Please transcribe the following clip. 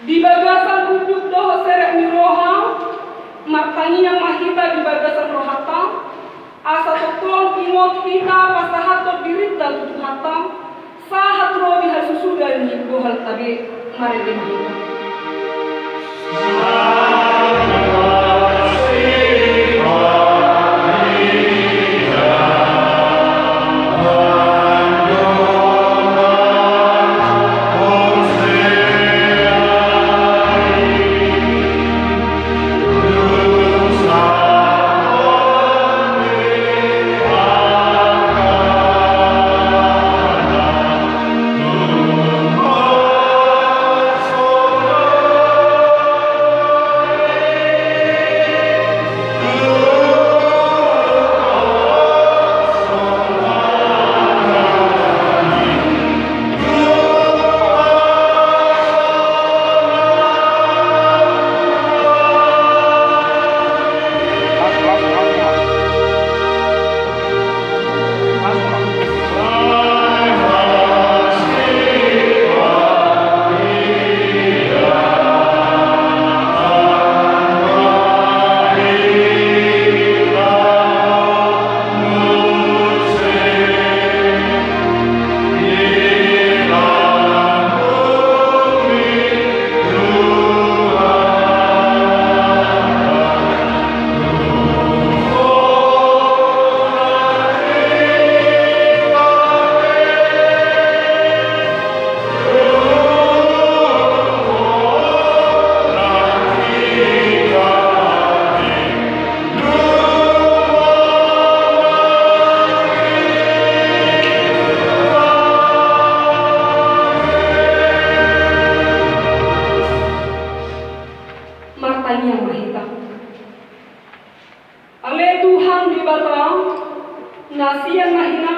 Di bagasan duduk doho serek ni roha, martani yang mahita di bagasan rohata, asa tolong imot kita pasahato dirita tutup hatam, sahat roh di hasusuda ni bohal tabe mare demahita. Yang mahita. Ale Tuhan di batang nasi yang mahina